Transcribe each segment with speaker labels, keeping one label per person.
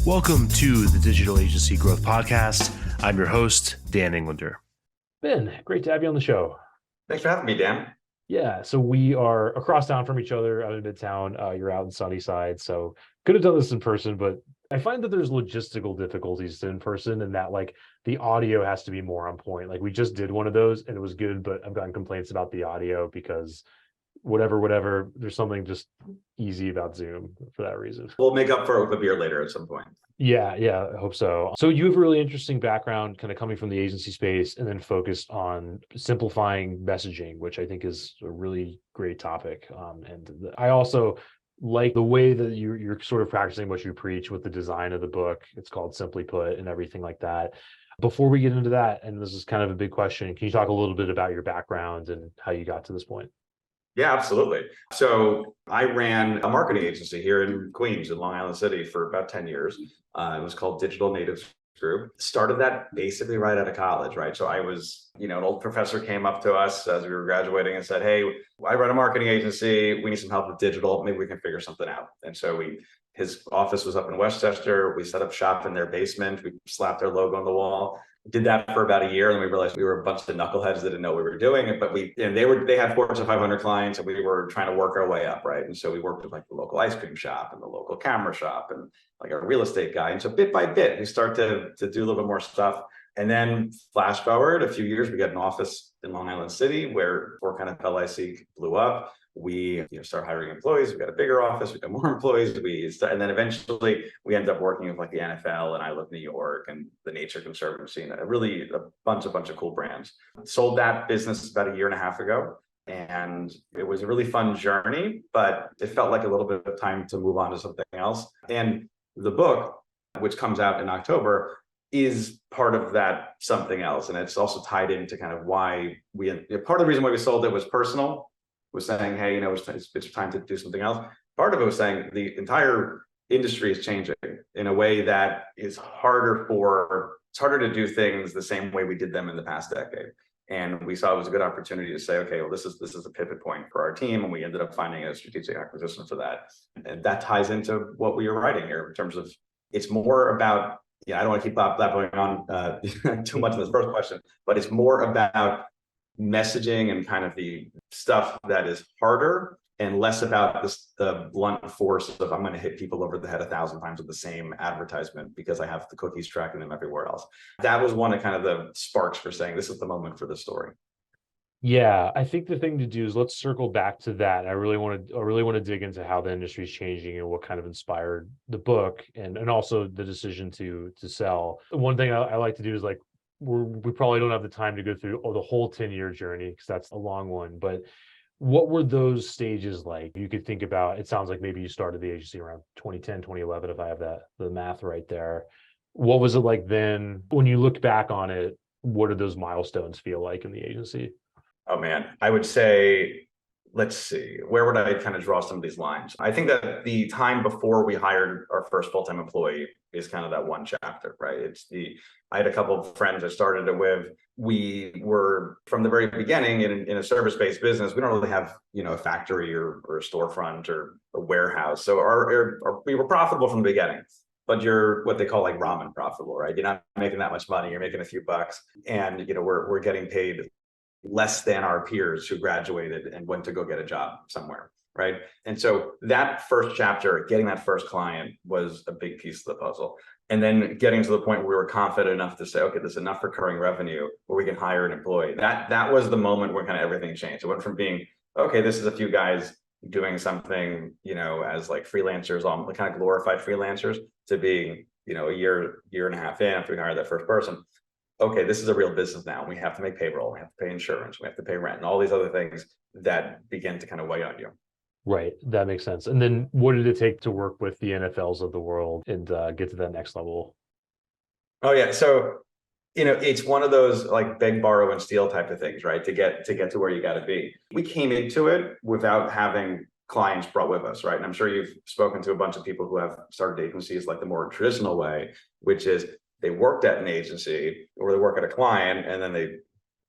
Speaker 1: Welcome to the Digital Agency Growth Podcast. I'm your host, Dan Englander.
Speaker 2: Ben, great to have you on the show.
Speaker 3: Thanks for having me, Dan.
Speaker 2: Yeah, so we are across town from each other out in Midtown. You're out in Sunnyside, so could have done this in person, but I find that there's logistical difficulties in person and that the audio has to be more on point. Like we just did one of those and it was good, but I've gotten complaints about the audio because whatever, there's something just easy about Zoom for that reason.
Speaker 3: We'll make up for it with a beer later at some point.
Speaker 2: Yeah, I hope so. So you have a really interesting background kind of coming from the agency space and then focused on simplifying messaging, which I think is a really great topic. I also like the way that you're sort of practicing what you preach with the design of the book. It's called Simply Put and everything like that. Before we get into that, and this is kind of a big question, can you talk a little bit about your background and how you got to this point?
Speaker 3: Yeah, absolutely. So I ran a marketing agency here in Queens, in Long Island City, for about 10 years. It was called Digital Natives Group. Started that basically right out of college, right? So I was, an old professor came up to us as we were graduating and said, "Hey, I run a marketing agency. We need some help with digital. Maybe we can figure something out." And so his office was up in Westchester. We set up shop in their basement. We slapped their logo on the wall. Did that for about a year, and we realized we were a bunch of knuckleheads that didn't know what we were doing. But they had Fortune 500 clients, and we were trying to work our way up, right? And so we worked with the local ice cream shop and the local camera shop and a real estate guy. And so bit by bit, we start to do a little bit more stuff. And then flash forward a few years, we got an office in Long Island City where forthcoming LIC blew up. We start hiring employees. We got a bigger office. We got more employees. And then eventually we ended up working with the NFL and I Love New York and the Nature Conservancy and a bunch of cool brands. Sold that business about a year and a half ago. And it was a really fun journey, but it felt like a little bit of time to move on to something else. And the book, which comes out in October, is part of that something else. And it's also tied into kind of why part of the reason why we sold it was personal. Was saying, hey, it's time to do something else. Part of it was saying the entire industry is changing in a way that is harder to do things the same way we did them in the past decade. And we saw it was a good opportunity to say, okay, well, this is a pivot point for our team. And we ended up finding a strategic acquisition for that. And that ties into what we are writing here in terms of it's more about, I don't want to keep blabbering on too much in this first question, but it's more about messaging and kind of the stuff that is harder and less about the blunt force of I'm going to hit people over the head 1,000 times with the same advertisement because I have the cookies tracking them everywhere else. That was one of kind of the sparks for saying this is the moment for the story.
Speaker 2: Yeah, I think the thing to do is let's circle back to that. I really want to dig into how the industry is changing and what kind of inspired the book and also the decision to sell. One thing I like to do is we probably don't have the time to go through the whole 10-year journey because that's a long one, but what were those stages like? You could think about, it sounds like maybe you started the agency around 2010, 2011, if I have the math right there. What was it like then? When you look back on it, what did those milestones feel like in the agency?
Speaker 3: Oh man, I would say, let's see, where would I kind of draw some of these lines? I think that the time before we hired our first full-time employee is kind of that one chapter, right? I had a couple of friends I started it with. We were from the very beginning in a service-based business. We don't really have, a factory or a storefront or a warehouse. So we were profitable from the beginning, but you're what they call ramen profitable, right? You're not making that much money. You're making a few bucks and, we're getting paid less than our peers who graduated and went to go get a job somewhere, right? And so that first chapter, getting that first client was a big piece of the puzzle. And then getting to the point where we were confident enough to say, okay, there's enough recurring revenue where we can hire an employee. That was the moment where kind of everything changed. It went from being, okay, this is a few guys doing something, as freelancers, kind of glorified freelancers, to being, a year and a half in after we hired that first person. Okay, this is a real business now. We have to make payroll, we have to pay insurance, we have to pay rent, and all these other things that begin to kind of weigh on you.
Speaker 2: Right, that makes sense. And then what did it take to work with the NFLs of the world and get to that next level?
Speaker 3: Oh yeah, so it's one of those beg, borrow, and steal type of things, right? To get to where you got to be. We came into it without having clients brought with us, right? And I'm sure you've spoken to a bunch of people who have started agencies the more traditional way, which is they worked at an agency or they work at a client and then they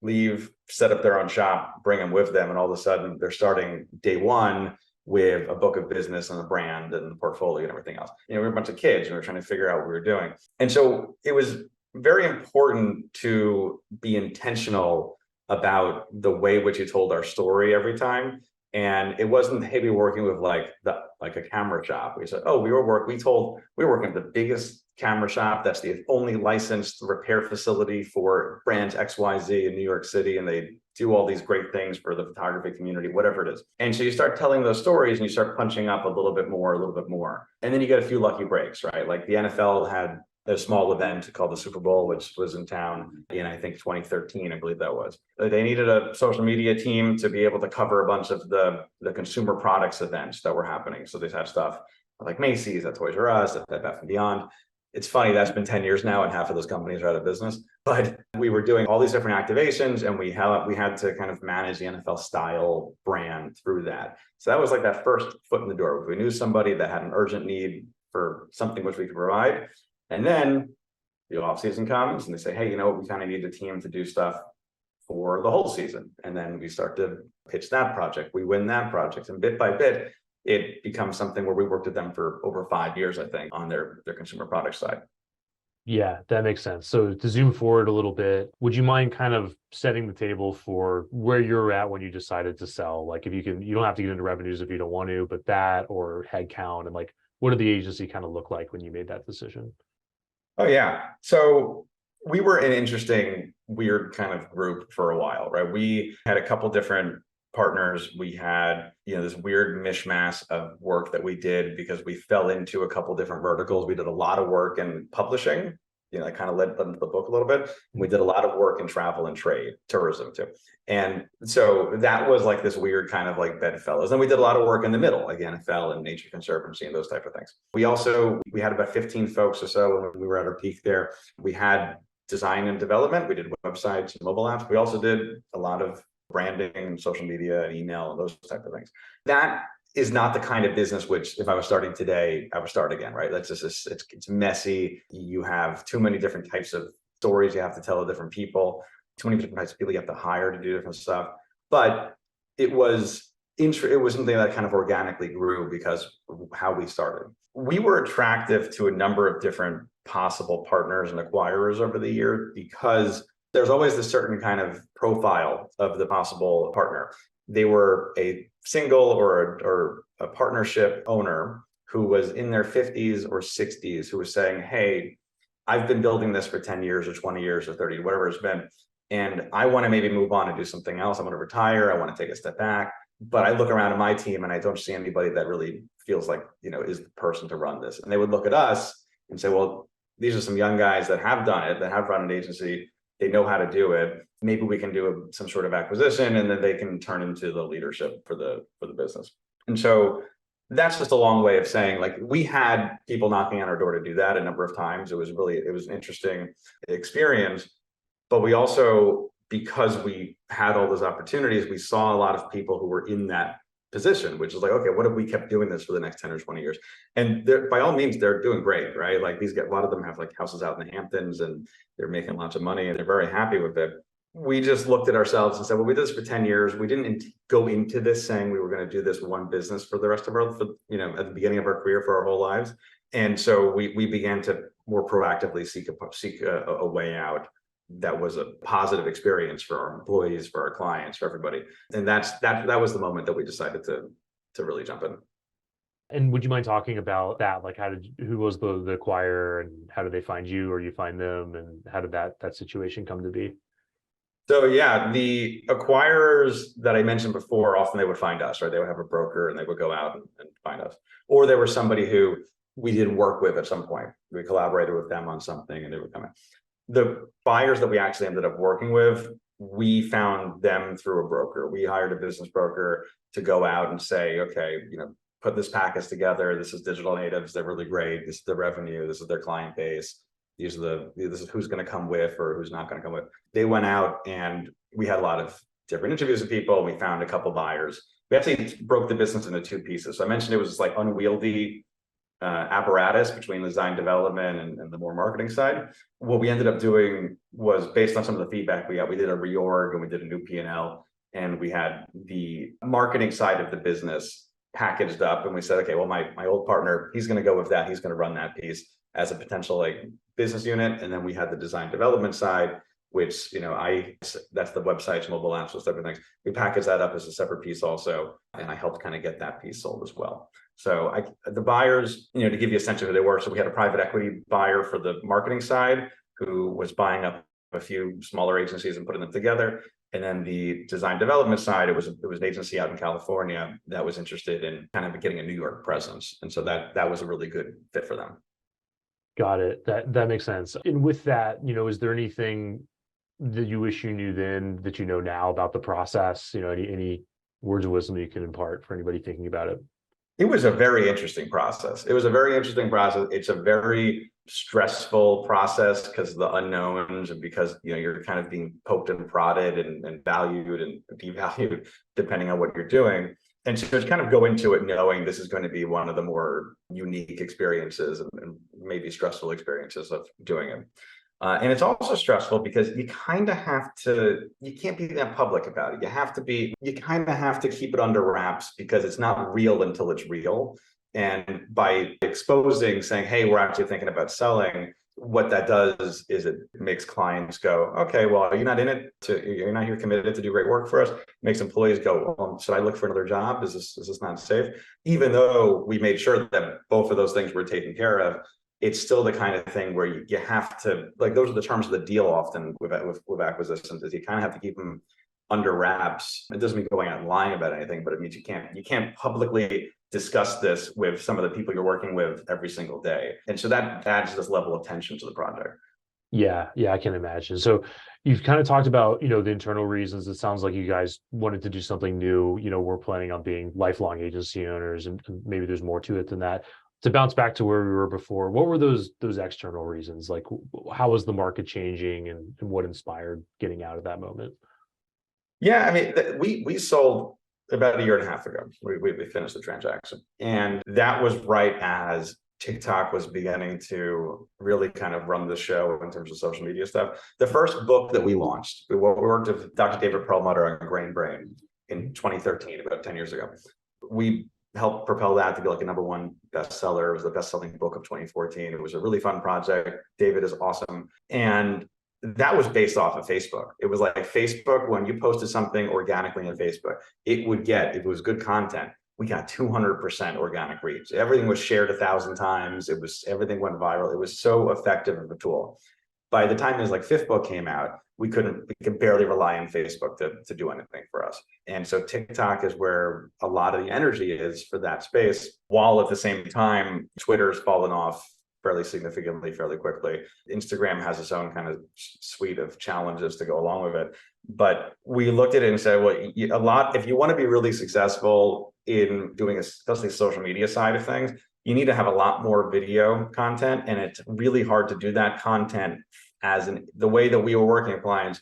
Speaker 3: leave, set up their own shop, bring them with them. And all of a sudden they're starting day one with a book of business and a brand and the portfolio and everything else. We were a bunch of kids and we were trying to figure out what we were doing. And so it was very important to be intentional about the way which you told our story every time. And it wasn't, hey, we were working with like a camera shop. We said, oh, we were working with the biggest camera shop that's the only licensed repair facility for brands XYZ in New York City, and they do all these great things for the photography community, whatever it is. And so you start telling those stories and you start punching up a little bit more. And then you get a few lucky breaks, right? Like the NFL had a small event called the Super Bowl, which was in town in, I think, 2013, I believe that was. They needed a social media team to be able to cover a bunch of the consumer products events that were happening. So they had stuff like Macy's, at Toys R Us, at Bed Bath & Beyond. It's funny, that's been 10 years now and half of those companies are out of business. But we were doing all these different activations and we had to kind of manage the NFL style brand through that. So that was like that first foot in the door. We knew somebody that had an urgent need for something which we could provide. And then the off season comes and they say, hey, we kind of need a team to do stuff for the whole season. And then we start to pitch that project. We win that project. And bit by bit, it becomes something where we worked with them for over 5 years, I think, on their consumer product side.
Speaker 2: Yeah, that makes sense. So to zoom forward a little bit, would you mind kind of setting the table for where you're at when you decided to sell? Like if you don't have to get into revenues if you don't want to, but that or headcount and like, what did the agency kind of look like when you made that decision?
Speaker 3: Oh, yeah. So we were an interesting, weird kind of group for a while, right? We had a couple different partners. We had, this weird mishmash of work that we did because we fell into a couple different verticals. We did a lot of work in publishing, I kind of led into the book a little bit. We did a lot of work in travel and trade, tourism too. And so that was like this weird kind of like bedfellows. Then we did a lot of work in the middle, like the NFL and Nature Conservancy and those type of things. We had about 15 folks or so when we were at our peak there. We had design and development. We did websites and mobile apps. We also did a lot of branding, social media and email and those type of things. That is not the kind of business which, if I was starting today, I would start again, right? That's just, it's messy. You have too many different types of stories you have to tell to different people, too many different types of people you have to hire to do different stuff. But it was something that kind of organically grew because of how we started. We were attractive to a number of different possible partners and acquirers over the year because there's always this certain kind of profile of the possible partner. They were a single or a partnership owner who was in their 50s or 60s who was saying, hey, I've been building this for 10 years or 20 years or 30, whatever it's been. And I want to maybe move on and do something else. I want to retire. I want to take a step back. But I look around at my team and I don't see anybody that really feels like, is the person to run this. And they would look at us and say, well, these are some young guys that have done it, that have run an agency. They know how to do it. Maybe we can do some sort of acquisition and then they can turn into the leadership for the business. And so that's just a long way of saying, like, we had people knocking on our door to do that a number of times. It was an interesting experience. But we also, because we had all those opportunities, we saw a lot of people who were in that position, which is like, okay, what if we kept doing this for the next 10 or 20 years? And by all means, they're doing great, right? Like a lot of them have like houses out in the Hamptons and they're making lots of money and they're very happy with it. We just looked at ourselves and said, well, we did this for 10 years. We didn't go into this saying we were going to do this one business for the rest of our, at the beginning of our career for our whole lives. And so we began to more proactively seek a way out that was a positive experience for our employees, for our clients, for everybody. And that was the moment that we decided to really jump in.
Speaker 2: And would you mind talking about that? Like, who was the acquirer and how did they find you or you find them? And how did that situation come to be?
Speaker 3: So yeah, the acquirers that I mentioned before, often they would find us, right? They would have a broker and they would go out and find us. Or they were somebody who we did work with at some point. We collaborated with them on something and they would come in. The buyers that we actually ended up working with, we found them through a broker. We hired a business broker to go out and say, okay, put this package together. This is digital natives. They're really great. This is the revenue. This is their client base. This is who's going to come with or who's not going to come with. They went out and we had a lot of different interviews with people. We found a couple buyers. We actually broke the business into two pieces. So I mentioned it was like unwieldy apparatus between the design development and the more marketing side. What we ended up doing was, based on some of the feedback we got, we did a reorg and we did a new P&L, and we had the marketing side of the business packaged up and we said, okay, well, my old partner, he's going to go with that. He's going to run that piece as a potential like business unit. And then we had the design development side, which, that's the websites, mobile apps, those type of things. We packaged that up as a separate piece also. And I helped kind of get that piece sold as well. So the buyers, to give you a sense of who they were. So we had a private equity buyer for the marketing side who was buying up a few smaller agencies and putting them together. And then the design development side, it was an agency out in California that was interested in kind of getting a New York presence. And so that was a really good fit for them.
Speaker 2: Got it. That makes sense. And with that, is there anything that you wish you knew then that you know now about the process? Any words of wisdom you can impart for anybody thinking about it?
Speaker 3: It was a very interesting process. It's a very stressful process because of the unknowns and because you're kind of being poked and prodded and valued and devalued depending on what you're doing. And so just kind of go into it knowing this is going to be one of the more unique experiences and maybe stressful experiences of doing it. And it's also stressful because you kind of you can't be that public about it. You kind of have to keep it under wraps because it's not real until it's real. And by exposing, saying, hey, we're actually thinking about selling, what that does is it makes clients go, okay, well, you're not here committed to do great work for us. It makes employees go, well, should I look for another job? Is this not safe? Even though we made sure that both of those things were taken care of, it's still the kind of thing where you have to, like, those are the terms of the deal often with acquisitions, is you kind of have to keep them under wraps. It doesn't mean going out and lying about anything, but it means you can't publicly discuss this with some of the people you're working with every single day. And so that adds this level of tension to the project.
Speaker 2: Yeah, I can imagine. So you've kind of talked about, the internal reasons. It sounds like you guys wanted to do something new. We're planning on being lifelong agency owners, and maybe there's more to it than that. To bounce back to where we were before, what were those external reasons? Like, how was the market changing, and what inspired getting out of that moment?
Speaker 3: Yeah, I mean, we sold about a year and a half ago. We finished the transaction, and that was right as TikTok was beginning to really kind of run the show in terms of social media stuff. The first book that we launched, we worked with Dr. David Perlmutter on Grain Brain in 2013, about 10 years ago. We helped propel that to be like a #1 bestseller. It was the best-selling book of 2014. It was a really fun project. David is awesome. And that was based off of Facebook. It was like Facebook, when you posted something organically on Facebook, if it was good content, we got 200% organic reach. Everything was shared 1,000 times. Everything went viral. It was so effective of a tool. By the time his fifth book came out, we could barely rely on Facebook to do anything for us. And so TikTok is where a lot of the energy is for that space, while at the same time, Twitter's fallen off fairly significantly, fairly quickly. Instagram has its own kind of suite of challenges to go along with it. But we looked at it and said, well, if you want to be really successful in doing, especially social media side of things, you need to have a lot more video content, and it's really hard to do that content the way that we were working with clients.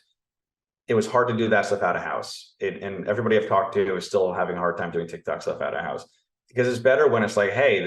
Speaker 3: It was hard to do that stuff out of house. And everybody I've talked to is still having a hard time doing TikTok stuff out of house, because it's better when it's like, hey,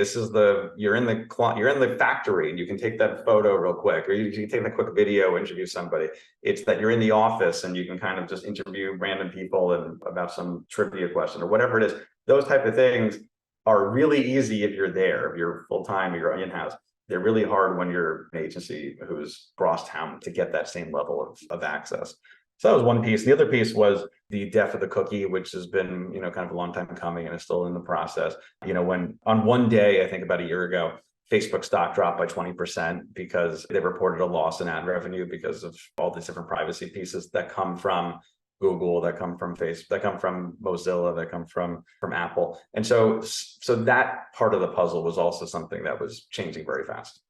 Speaker 3: you're in the factory and you can take that photo real quick, or you can take that quick video, interview somebody. It's that you're in the office and you can kind of just interview random people and about some trivia question or whatever it is. Those type of things are really easy if you're there, if you're full-time, or you're in-house. They're really hard when you're an agency who's crosstown to get that same level of access. So that was one piece. The other piece was the death of the cookie, which has been, kind of a long time coming and is still in the process. When on one day, I think about a year ago, Facebook stock dropped by 20% because they reported a loss in ad revenue because of all these different privacy pieces that come from Google, that come from Facebook, that come from Mozilla, that come from Apple. And so that part of the puzzle was also something that was changing very fast.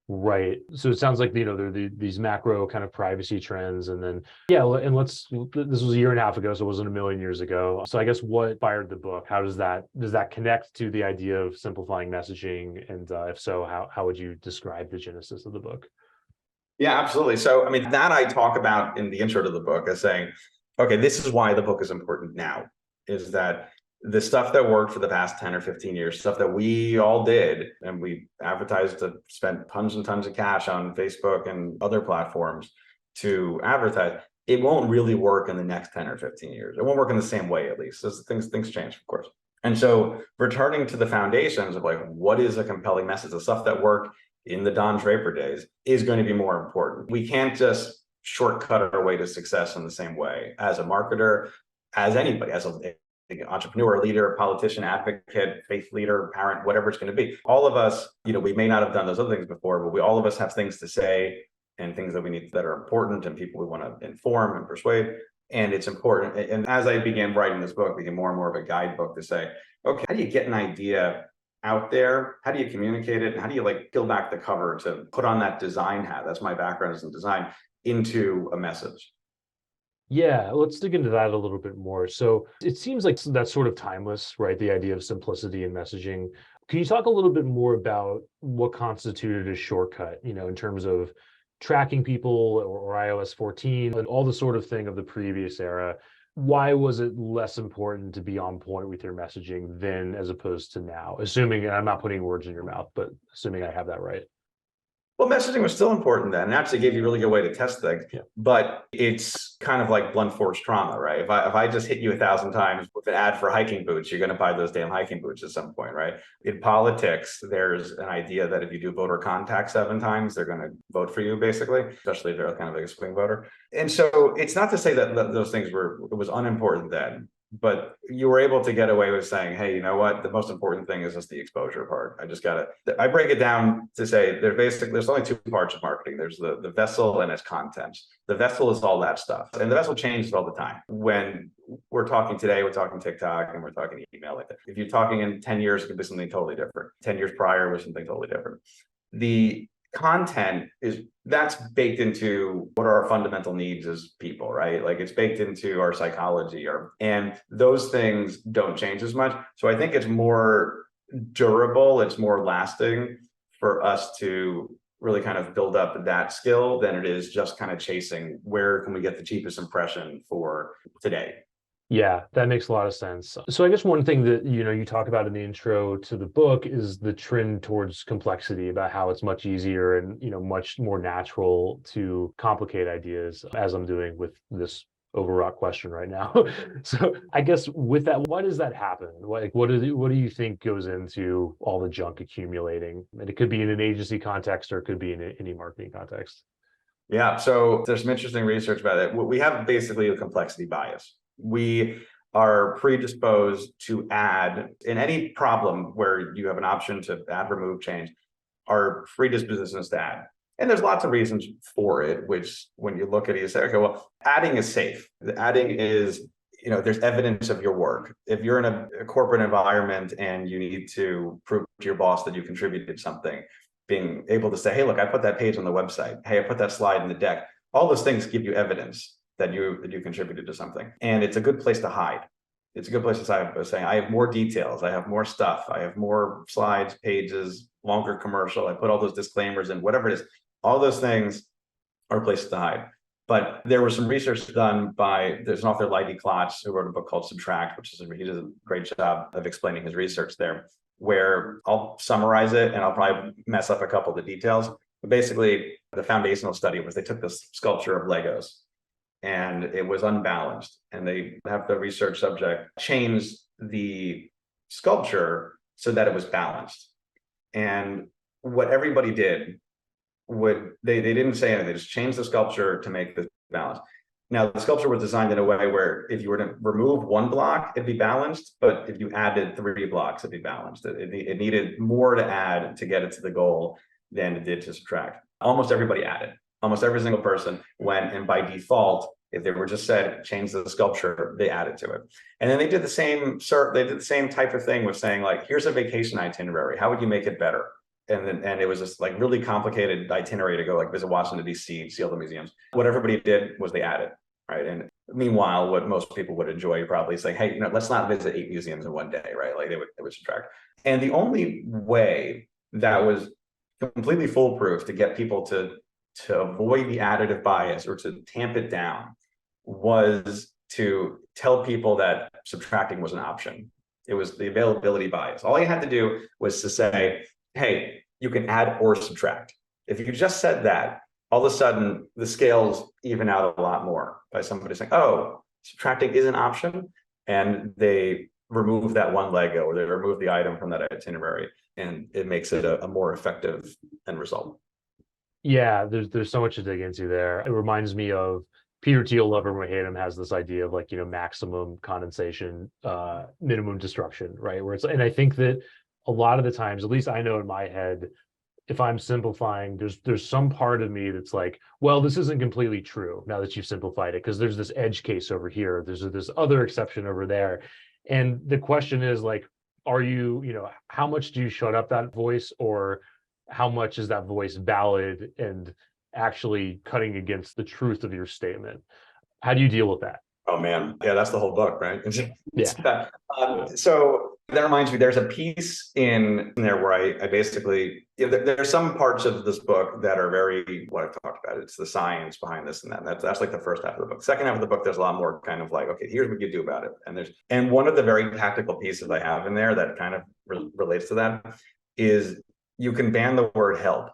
Speaker 2: Right. So it sounds like, there are these macro kind of privacy trends, and then, and this was a year and a half ago, so it wasn't a million years ago. So I guess what fired the book? How does that connect to the idea of simplifying messaging? And if so, how would you describe the genesis of the book?
Speaker 3: Yeah, absolutely. So, I mean, that I talk about in the intro to the book as saying, okay, this is why the book is important now, is that the stuff that worked for the past 10 or 15 years, stuff that we all did, and we advertised to spend tons and tons of cash on Facebook and other platforms to advertise, it won't really work in the next 10 or 15 years. It won't work in the same way, at least. Things change, of course. And so returning to the foundations of like, what is a compelling message? The stuff that worked in the Don Draper days is going to be more important. We can't just shortcut our way to success in the same way as a marketer, as anybody, as an entrepreneur, leader, politician, advocate, faith leader, parent, whatever it's going to be. All of us, we may not have done those other things before, but all of us have things to say and things that we need that are important and people we want to inform and persuade. And it's important. And as I began writing this book, it became more and more of a guidebook to say, okay, how do you get an idea out there? How do you communicate it? And how do you peel back the cover to put on that design hat? That's my background is in design, into a message.
Speaker 2: Yeah, let's dig into that a little bit more. So it seems like that's sort of timeless, right? The idea of simplicity in messaging. Can you talk a little bit more about what constituted a shortcut, in terms of tracking people or iOS 14 and all the sort of thing of the previous era? Why was it less important to be on point with your messaging then as opposed to now? Assuming, and I'm not putting words in your mouth, but assuming I have that right.
Speaker 3: Well, messaging was still important then, and actually gave you a really good way to test things.
Speaker 2: Yeah.
Speaker 3: But it's kind of like blunt force trauma, right? If I just hit you 1,000 times with an ad for hiking boots, you're going to buy those damn hiking boots at some point, right? In politics, there's an idea that if you do voter contact 7 times, they're going to vote for you, basically, especially if they're kind of like a swing voter. And so it's not to say that those things it was unimportant then. But you were able to get away with saying, hey, you know what? The most important thing is just the exposure part. I break it down to say there's only 2 parts of marketing. There's the vessel and its content. The vessel is all that stuff. And the vessel changes all the time. When we're talking today, we're talking TikTok and we're talking email like that. If you're talking in 10 years, it could be something totally different. 10 years prior was something totally different. The content that's baked into what are our fundamental needs as people, right? Like it's baked into our psychology, and those things don't change as much. So I think it's more durable, it's more lasting for us to really kind of build up that skill than it is just kind of chasing where can we get the cheapest impression for today.
Speaker 2: Yeah, that makes a lot of sense. So I guess one thing that you talk about in the intro to the book is the trend towards complexity, about how it's much easier and much more natural to complicate ideas, as I'm doing with this overwrought question right now. So I guess with that, why does that happen? Like what do you think goes into all the junk accumulating? And it could be in an agency context or it could be in any marketing context.
Speaker 3: Yeah, so there's some interesting research about it. We have basically a complexity bias. We are predisposed to add in any problem where you have an option to add, remove, change, our predisposition is to add. And there's lots of reasons for it, which when you look at it, you say, okay, well, adding is safe. Adding is, there's evidence of your work. If you're in a corporate environment and you need to prove to your boss that you contributed something, being able to say, hey, look, I put that page on the website. Hey, I put that slide in the deck. All those things give you evidence that you contributed to something. And it's a good place to hide. It's a good place to say, I have more details. I have more stuff. I have more slides, pages, longer commercial. I put all those disclaimers in, whatever it is. All those things are places to hide. But there was some research done there's an author, Leidy Klotz, who wrote a book called Subtract, he does a great job of explaining his research there, where I'll summarize it and I'll probably mess up a couple of the details. But basically, the foundational study was they took this sculpture of Legos and it was unbalanced. And they have the research subject change the sculpture so that it was balanced. And what everybody did they didn't say anything, they just changed the sculpture to make this balanced. Now, the sculpture was designed in a way where if you were to remove 1 block, it'd be balanced. But if you added 3 blocks, it'd be balanced. It needed more to add to get it to the goal than it did to subtract. Almost everybody added. Almost every single person went, and by default, if they were just said, change the sculpture, they added to it. And then they did the same type of thing with saying, like, here's a vacation itinerary. How would you make it better? And it was this like really complicated itinerary to go like visit Washington, D.C., see all the museums. What everybody did was they added, right? And meanwhile, what most people would enjoy probably is like, hey, let's not visit 8 museums in one day, right? Like they would subtract. And the only way that was completely foolproof to get people to avoid the additive bias or to tamp it down was to tell people that subtracting was an option. It was the availability bias. All you had to do was to say, hey, you can add or subtract. If you just said that, all of a sudden the scales even out a lot more by somebody saying, oh, subtracting is an option. And they remove that one Lego or they remove the item from that itinerary, and it makes it a more effective end result.
Speaker 2: Yeah, there's so much to dig into there. It reminds me of Peter Thiel, love him or hate him, has this idea of like, maximum condensation, minimum destruction, right? Where it's, and I think that a lot of the times, at least I know in my head, if I'm simplifying, there's some part of me that's like, well, this isn't completely true now that you've simplified it, because there's this edge case over here, there's this other exception over there. And the question is like, are you, how much do you shut up that voice, or how much is that voice valid and actually cutting against the truth of your statement? How do you deal with that?
Speaker 3: Oh man, yeah, that's the whole book, right?
Speaker 2: Yeah.
Speaker 3: So that reminds me, there's a piece in there where I basically, there's some parts of this book that are very what I've talked about. It's the science behind this and that. That's like the first half of the book. Second half of the book, there's a lot more kind of like, okay, here's what you do about it. And one of the very tactical pieces I have in there that kind of relates to that is you can ban the word help.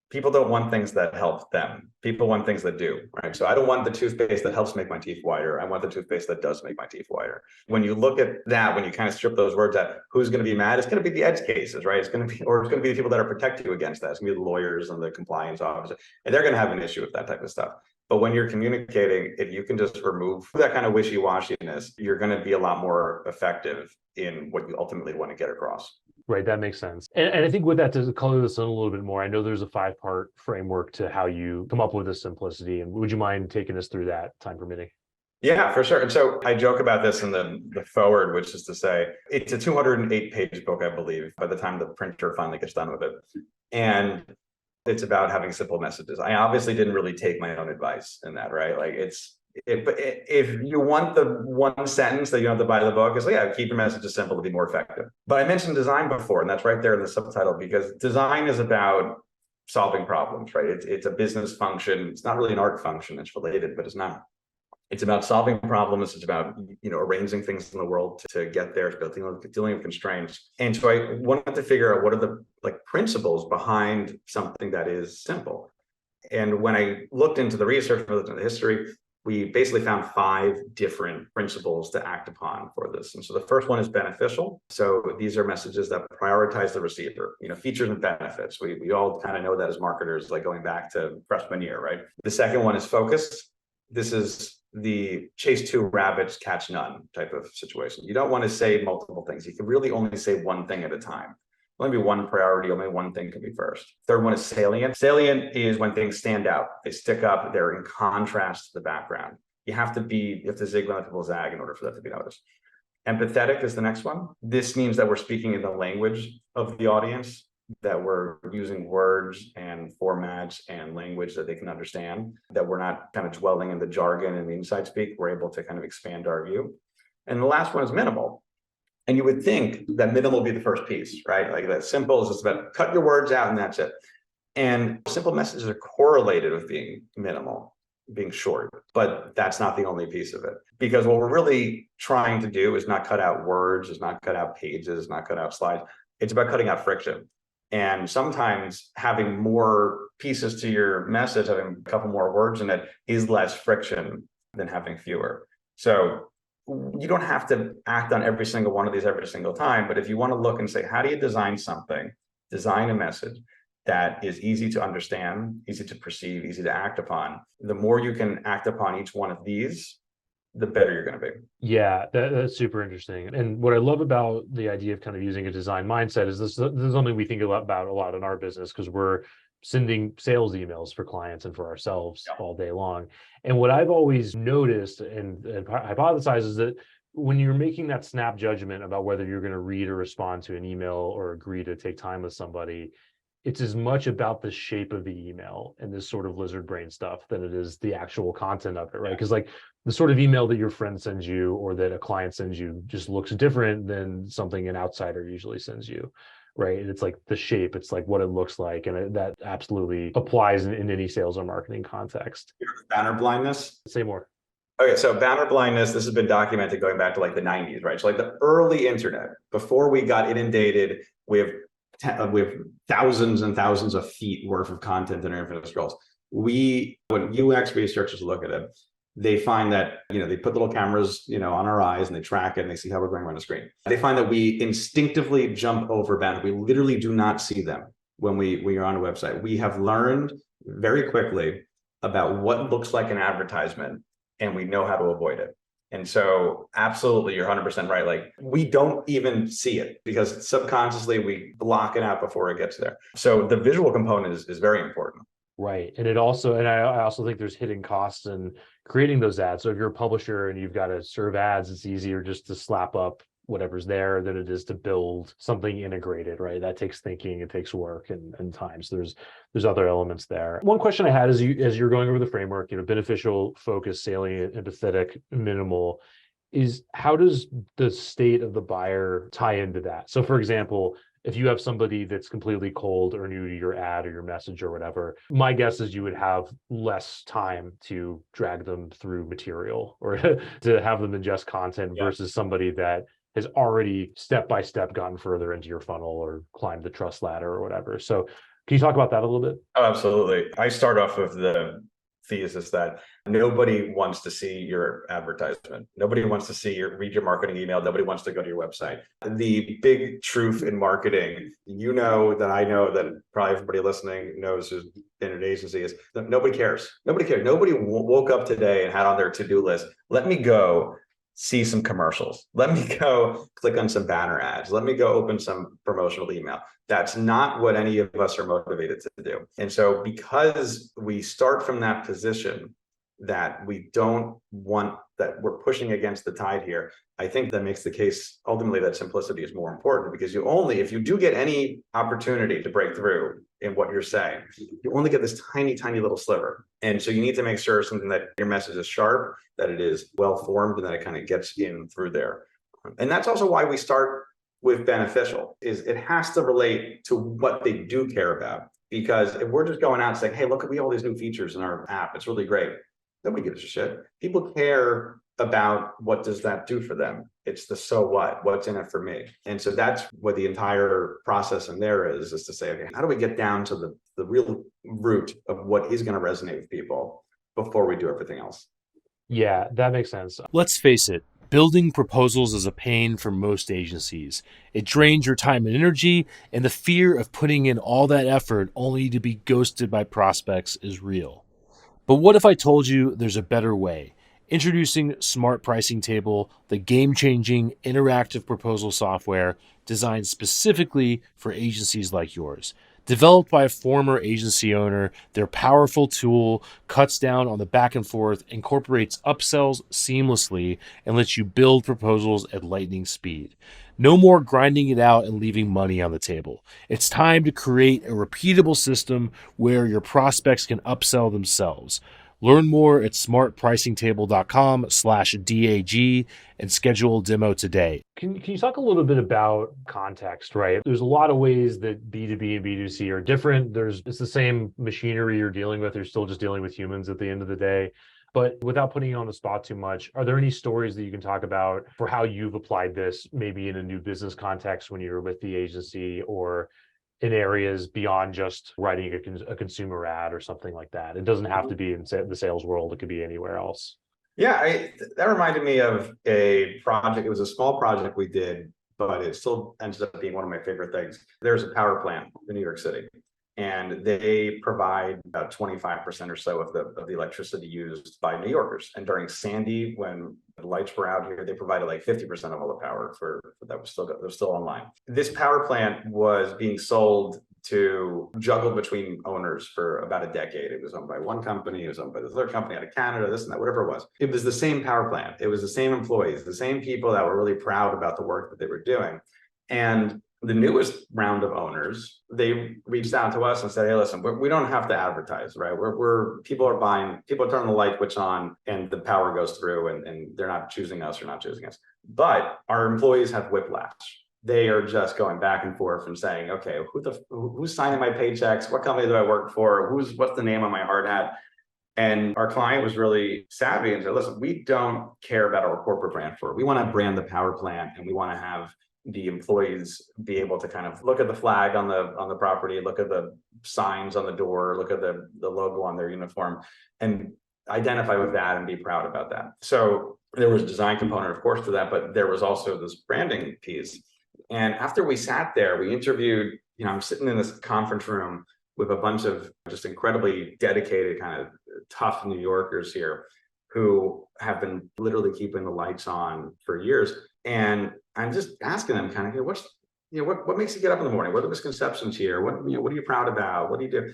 Speaker 3: People don't want things that help them. People want things that do, right? So I don't want the toothpaste that helps make my teeth whiter. I want the toothpaste that does make my teeth whiter. When you look at that, when you kind of strip those words out, who's going to be mad? It's going to be the edge cases, right? It's going to be the people that are protecting you against that. It's going to be the lawyers and the compliance officer, and they're going to have an issue with that type of stuff. But when you're communicating, if you can just remove that kind of wishy-washiness, you're going to be a lot more effective in what you ultimately want to get across.
Speaker 2: Right, that makes sense. And I think with that, to color this in a little bit more, I know there's a 5-part framework to how you come up with this simplicity. And would you mind taking us through that, time permitting?
Speaker 3: Yeah, for sure. And so I joke about this in the forward, which is to say, it's a 208-page book, I believe, by the time the printer finally gets done with it. And it's about having simple messages. I obviously didn't really take my own advice in that, right? Like if you want the one sentence that you don't have to buy the book, is like, yeah, keep your messages simple to be more effective. But I mentioned design before, and that's right there in the subtitle, because design is about solving problems, right? It's a business function. It's not really an art function. It's related, but it's not. It's about solving problems. It's about arranging things in the world to get there. It's about dealing with constraints. And so I wanted to figure out what are the principles behind something that is simple. And when I looked into the research, looked into the history, we basically found 5 different principles to act upon for this. And so the first one is beneficial. So these are messages that prioritize the receiver, features and benefits. We all kind of know that as marketers, like going back to freshman year, right? The second one is focused. This is the chase 2 rabbits, catch none type of situation. You don't want to say multiple things. You can really only say one thing at a time. Only be one priority, only one thing can be first. Third one is salient. Salient is when things stand out. They stick up, they're in contrast to the background. You have to zig when people zag in order for that to be noticed. Empathetic is the next one. This means that we're speaking in the language of the audience, that we're using words and formats and language that they can understand, that we're not kind of dwelling in the jargon and the inside speak. We're able to kind of expand our view. And the last one is minimal. And you would think that minimal would be the first piece, right? Like that simple is just about cut your words out and that's it. And simple messages are correlated with being minimal, being short, but that's not the only piece of it. Because what we're really trying to do is not cut out words, is not cut out pages, not cut out slides. It's about cutting out friction. And sometimes having more pieces to your message, having a couple more words in it, is less friction than having fewer. So you don't have to act on every single one of these every single time, but if you want to look and say, how do you design something, design a message that is easy to understand, easy to perceive, easy to act upon, the more you can act upon each one of these, the better you're going to be.
Speaker 2: Yeah, that's super interesting. And what I love about the idea of kind of using a design mindset is this is something we think about a lot in our business, because we're sending sales emails for clients and for ourselves all day long. And what I've always noticed and hypothesized is that when you're making that snap judgment about whether you're going to read or respond to an email or agree to take time with somebody, it's as much about the shape of the email and this sort of lizard brain stuff than it is the actual content of it, right? Because like the sort of email that your friend sends you or that a client sends you just looks different than something an outsider usually sends you, right? And it's like the shape, it's like what it looks like. And that absolutely applies in any sales or marketing context.
Speaker 3: Banner blindness.
Speaker 2: Say more.
Speaker 3: Okay, so banner blindness, this has been documented going back to like the 90s, right? So like the early internet, before we got inundated with thousands and thousands of feet worth of content in our infinite scrolls. When UX researchers look at it, they find that, they put little cameras, on our eyes and they track it and they see how we're going around the screen. They find that we instinctively jump over boundaries. We literally do not see them when we are on a website. We have learned very quickly about what looks like an advertisement and we know how to avoid it. And so absolutely, you're 100% right. Like, we don't even see it because subconsciously we block it out before it gets there. So the visual component is very important.
Speaker 2: Right. And I also think there's hidden costs in creating those ads. So if you're a publisher and you've got to serve ads, it's easier just to slap up whatever's there than it is to build something integrated, right? That takes thinking, it takes work and time. So there's other elements there. One question I had is as you're going over the framework, beneficial, focused, salient, empathetic, minimal, is how does the state of the buyer tie into that? So for example, if you have somebody that's completely cold or new to your ad or your message or whatever, my guess is you would have less time to drag them through material or to have them ingest content versus somebody that has already step by step gotten further into your funnel or climbed the trust ladder or whatever. So can you talk about that a little bit?
Speaker 3: Oh, absolutely. I start off with the thesis that nobody wants to see your advertisement. Nobody wants to read your marketing email. Nobody wants to go to your website. The big truth in marketing, that I know that probably everybody listening knows who's in an agency, is that nobody cares. Nobody cares. Nobody woke up today and had on their to-do list, let me go see some commercials. Let me go click on some banner ads. Let me go open some promotional email. That's not what any of us are motivated to do. And so because we start from that position that we don't want, that we're pushing against the tide here, I think that makes the case ultimately that simplicity is more important, because if you do get any opportunity to break through in what you're saying, you only get this tiny, tiny little sliver. And so you need to make sure something that your message is sharp, that it is well formed, and that it kind of gets in through there. And that's also why we start with beneficial, is it has to relate to what they do care about. Because if we're just going out saying, hey, look, we have all these new features in our app, it's really great, nobody gives a shit. People care about what does that do for them. It's the so what's in it for me. And so that's what the entire process in there is to say, okay, how do we get down to the real root of what is going to resonate with people before we do everything else?
Speaker 2: Yeah, that makes sense.
Speaker 1: Let's face it, building proposals is a pain for most agencies. It drains your time and energy, and the fear of putting in all that effort only to be ghosted by prospects is real. But what if I told you there's a better way? Introducing Smart Pricing Table, the game-changing interactive proposal software designed specifically for agencies like yours. Developed by a former agency owner, their powerful tool cuts down on the back and forth, incorporates upsells seamlessly, and lets you build proposals at lightning speed. No more grinding it out and leaving money on the table. It's time to create a repeatable system where your prospects can upsell themselves. Learn more at smartpricingtable.com/DAG and schedule a demo today.
Speaker 2: Can you talk a little bit about context, right? There's a lot of ways that B2B and B2C are different. It's the same machinery you're dealing with. You're still just dealing with humans at the end of the day. But without putting you on the spot too much, are there any stories that you can talk about for how you've applied this, maybe in a new business context when you were with the agency, or in areas beyond just writing a consumer ad or something like that? It doesn't have to be in the sales world. It could be anywhere else.
Speaker 3: Yeah, that reminded me of a project. It was a small project we did, but it still ends up being one of my favorite things. There's a power plant in New York City, and they provide about 25% or so of the electricity used by New Yorkers. And during Sandy, when the lights were out here, they provided like 50% of all the power for that was still online. This power plant was being sold to juggle between owners for about a decade. It was owned by one company, it was owned by this other company out of Canada, this and that, whatever it was. It was the same power plant. It was the same employees, the same people that were really proud about the work that they were doing. And the newest round of owners, they reached out to us and said, hey, listen, we don't have to advertise, right? People are turning the light switch on and the power goes through, and they're not choosing us or not choosing us. But our employees have whiplash. They are just going back and forth and saying, okay, who's signing my paychecks? What company do I work for? What's the name on my hard hat? And our client was really savvy and said, listen, we don't care about our corporate brand we want to brand the power plant, and we want to have the employees be able to kind of look at the flag on the property, look at the signs on the door, look at the logo on their uniform, and identify with that and be proud about that. So there was a design component, of course, to that, but there was also this branding piece. And after we sat there, we interviewed, I'm sitting in this conference room with a bunch of just incredibly dedicated, kind of tough New Yorkers here who have been literally keeping the lights on for years. And I'm just asking them kind of, what makes you get up in the morning? What are the misconceptions here? What are you proud about? What do you do?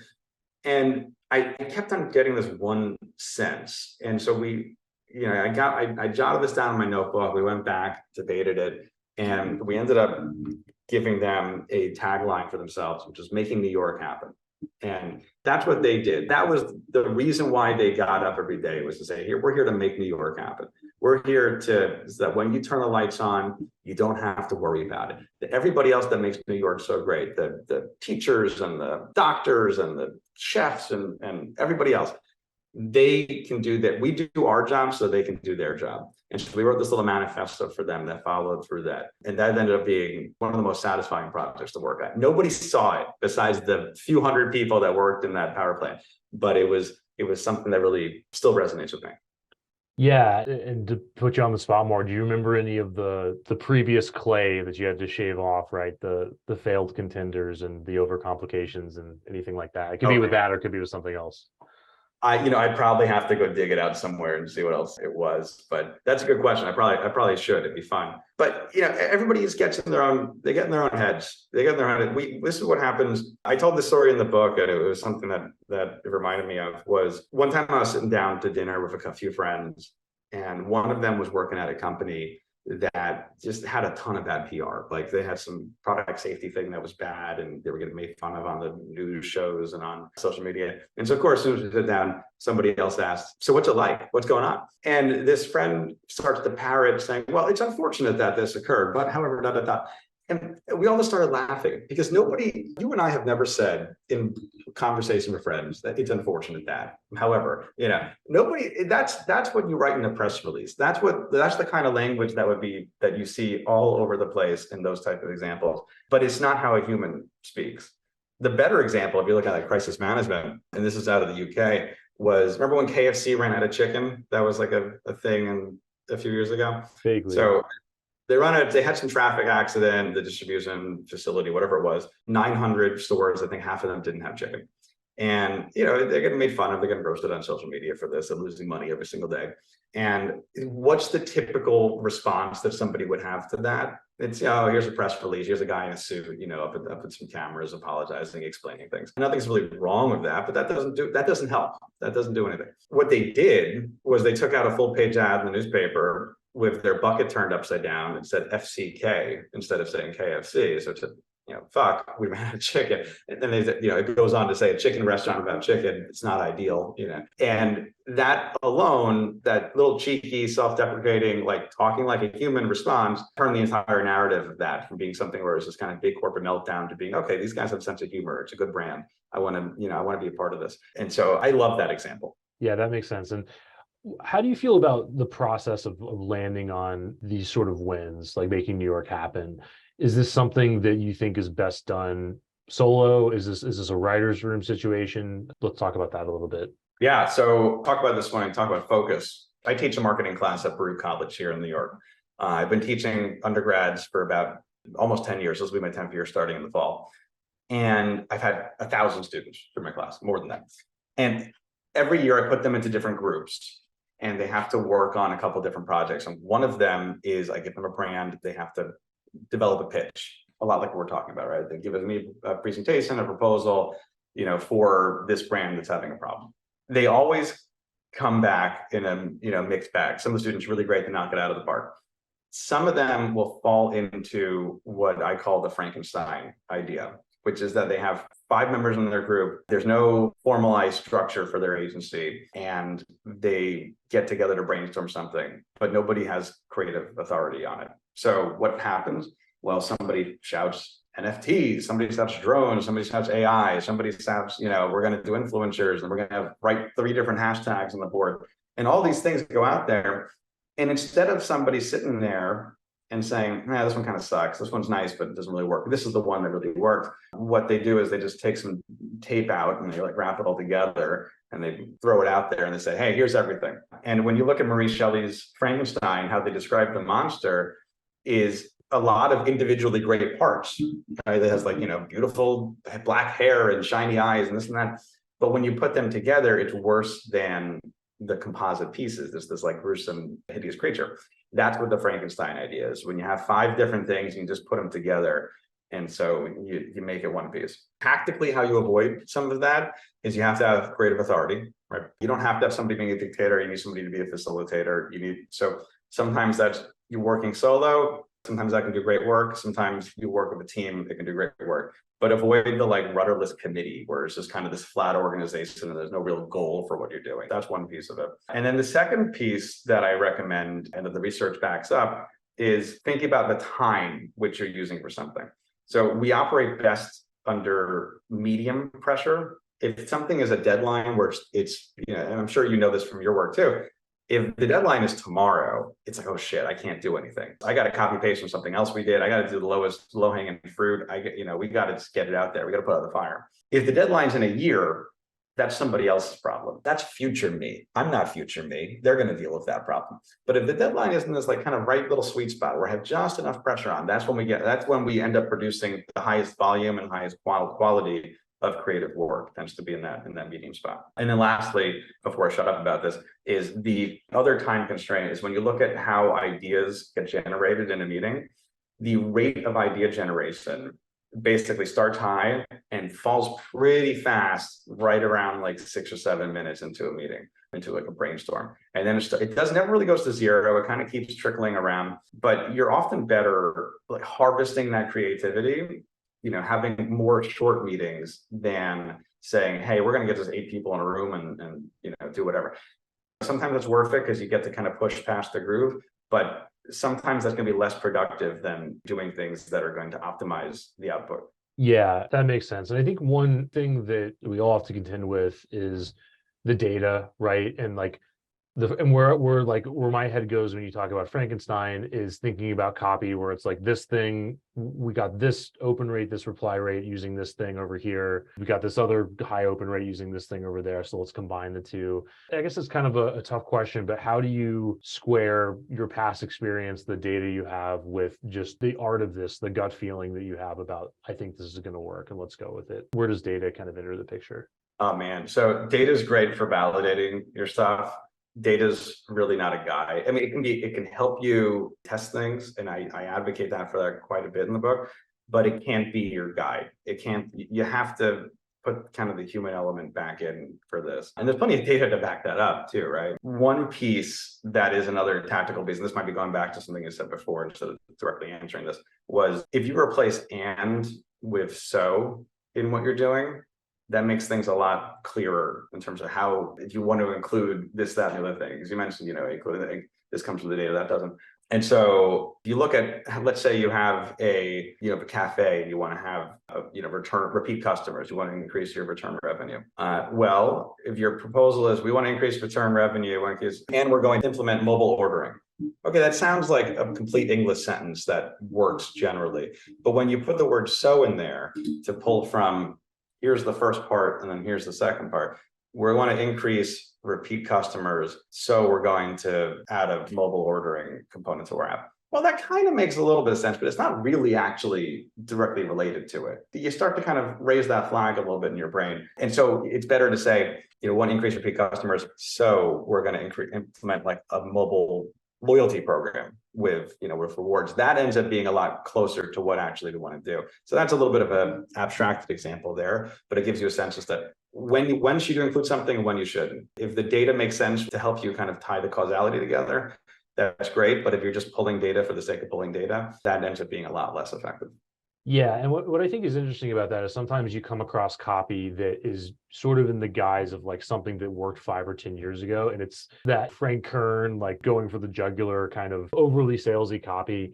Speaker 3: And I kept on getting this one sense. And so I jotted this down in my notebook. We went back, debated it, and we ended up giving them a tagline for themselves, which is making New York happen. And that's what they did. That was the reason why they got up every day, was to say, we're here to make New York happen. We're here so that when you turn the lights on, you don't have to worry about it. Everybody else that makes New York so great, the teachers and the doctors and the chefs and everybody else, they can do that. We do our job so they can do their job. And so we wrote this little manifesto for them that followed through that. And that ended up being one of the most satisfying projects to work at. Nobody saw it besides the few hundred people that worked in that power plant. But it was something that really still resonates with me.
Speaker 2: Yeah, and to put you on the spot more, do you remember any of the previous clay that you had to shave off, right? The failed contenders and the overcomplications and anything like that? It could be with that, or it could be with something else.
Speaker 3: I probably have to go dig it out somewhere and see what else it was, but that's a good question. I probably should. It'd be fun. But everybody just gets in their own. They get in their own heads. They get in their own head. This is what happens. I told this story in the book, and it was something that it reminded me of. Was one time I was sitting down to dinner with a few friends, and one of them was working at a company that just had a ton of bad PR. Like, they had some product safety thing that was bad, and they were getting made fun of on the news shows and on social media. And so, of course, as soon as we sit down, somebody else asked, "So what's it like? What's going on?" And this friend starts to parrot, saying, "Well, it's unfortunate that this occurred, but however, da da da." And we all just started laughing, because you and I have never said in conversation with friends that it's unfortunate that. However, nobody, that's what you write in a press release. That's the kind of language that you see all over the place in those type of examples, but it's not how a human speaks. The better example, if you look at crisis management, and this is out of the UK, was, remember when KFC ran out of chicken? That was like a thing a few years ago.
Speaker 2: Vaguely.
Speaker 3: So they had some traffic accident, the distribution facility, whatever it was, 900 stores, I think half of them didn't have chicken. And, they're getting made fun of, they're getting roasted on social media for this, and losing money every single day. And what's the typical response that somebody would have to that? It's, here's a press release, here's a guy in a suit, up at some cameras, apologizing, explaining things. Nothing's really wrong with that, but that doesn't help. That doesn't do anything. What they did was they took out a full page ad in the newspaper with their bucket turned upside down and said FCK instead of saying KFC. So it said, fuck, we ran out of chicken. And then it goes on to say a chicken restaurant without chicken, it's not ideal, And that alone, that little cheeky, self-deprecating, like talking like a human response, turned the entire narrative of that from being something where it's this kind of big corporate meltdown to being, okay, these guys have a sense of humor. It's a good brand. I want to be a part of this. And so I love that example.
Speaker 2: Yeah, that makes sense. And how do you feel about the process of landing on these sort of wins, like making New York happen? Is this something that you think is best done solo? Is this a writer's room situation? Let's talk about that a little bit.
Speaker 3: Yeah. So talk about this one, talk about focus. I teach a marketing class at Baruch College here in New York. I've been teaching undergrads for about almost 10 years. This will be my 10th year starting in the fall. And I've had 1,000 students through my class, more than that. And every year I put them into different groups, and they have to work on a couple of different projects. And one of them is I give them a brand. They have to develop a pitch, a lot like what we're talking about, right? They give me a presentation, a proposal, for this brand that's having a problem. They always come back in a mixed bag. Some of the students really great to knock it out of the park. Some of them will fall into what I call the Frankenstein idea, which is that they have 5 members in their group. There's no formalized structure for their agency, and they get together to brainstorm something, but nobody has creative authority on it. So what happens? Well, somebody shouts NFTs, somebody shouts drones, somebody shouts AI, somebody shouts, we're going to do influencers, and we're going to write 3 different hashtags on the board. And all these things go out there. And instead of somebody sitting there and saying, this one kind of sucks, this one's nice, but it doesn't really work, this is the one that really worked, what they do is they just take some tape out and they like wrap it all together and they throw it out there and they say, hey, here's everything. And when you look at Mary Shelley's Frankenstein, how they describe the monster is a lot of individually great parts. Right? It has like, beautiful black hair and shiny eyes and this and that. But when you put them together, it's worse than the composite pieces. There's this like gruesome, hideous creature. That's what the Frankenstein idea is. When you have 5 different things, you can just put them together. And so you make it one piece. Tactically, how you avoid some of that is you have to have creative authority, right? You don't have to have somebody being a dictator. You need somebody to be a facilitator. So sometimes that's you working solo. Sometimes that can do great work. Sometimes you work with a team that can do great work. But avoid the like rudderless committee where it's just kind of this flat organization and there's no real goal for what you're doing. That's one piece of it. And then the second piece that I recommend and that the research backs up is thinking about the time which you're using for something. So we operate best under medium pressure. If something is a deadline where it's and I'm sure you know this from your work too, if the deadline is tomorrow, it's like, oh shit, I can't do anything. I got to copy paste from something else we did. I got to do the lowest low hanging fruit. We got to just get it out there. We got to put out the fire. If the deadline's in a year, that's somebody else's problem. That's future me. I'm not future me. They're going to deal with that problem. But if the deadline is in this like kind of right little sweet spot where I have just enough pressure on, that's when we end up producing the highest volume and highest quality of creative work. Tends to be in that medium spot. And then lastly, before I shut up about this, is the other time constraint is when you look at how ideas get generated in a meeting, the rate of idea generation basically starts high and falls pretty fast right around like 6 or 7 minutes into a meeting, into like a brainstorm. And then it never really goes to zero. It kind of keeps trickling around, but you're often better like harvesting that creativity, having more short meetings than saying, hey, we're going to get just 8 people in a room and do whatever. Sometimes it's worth it because you get to kind of push past the groove, but sometimes that's going to be less productive than doing things that are going to optimize the output.
Speaker 2: Yeah, that makes sense. And I think one thing that we all have to contend with is the data, right? And like where my head goes when you talk about Frankenstein is thinking about copy, where it's like this thing, we got this open rate, this reply rate using this thing over here. We got this other high open rate using this thing over there. So let's combine the two. I guess it's kind of a tough question, but how do you square your past experience, the data you have with just the art of this, the gut feeling that you have about, I think this is going to work and let's go with it? Where does data kind of enter the picture?
Speaker 3: Oh man. So data is great for validating your stuff. Data's really not a guide. I mean, it can help you test things, and I advocate that for that quite a bit in the book, but it can't be your guide. You have to put kind of the human element back in for this. And there's plenty of data to back that up too, right? One piece that is another tactical piece, and this might be going back to something you said before instead of directly answering this, was if you replace and with so in what you're doing, that makes things a lot clearer in terms of how, if you want to include this, that, and the other things. You mentioned, including this comes with the data, that doesn't. And so if you look at, let's say you have a cafe, and you want to have, repeat customers, you want to increase your return revenue. Well, if your proposal is, we want to increase return revenue, and we're going to implement mobile ordering. Okay, that sounds like a complete English sentence that works generally. But when you put the word so in there to pull from, here's the first part, and then here's the second part. We want to increase repeat customers, so we're going to add a mobile ordering component to our app. Well, that kind of makes a little bit of sense, but it's not really actually directly related to it. You start to kind of raise that flag a little bit in your brain. And so it's better to say, want to increase repeat customers, so we're going to implement like a mobile loyalty program with rewards. That ends up being a lot closer to what actually we want to do. So that's a little bit of an abstracted example there, but it gives you a sense as that when should you include something and when you shouldn't. If the data makes sense to help you kind of tie the causality together, that's great. But if you're just pulling data for the sake of pulling data, that ends up being a lot less effective.
Speaker 2: Yeah, and what I think is interesting about that is sometimes you come across copy that is sort of in the guise of like something that worked 5 or 10 years ago, and it's that Frank Kern, like going for the jugular kind of overly salesy copy,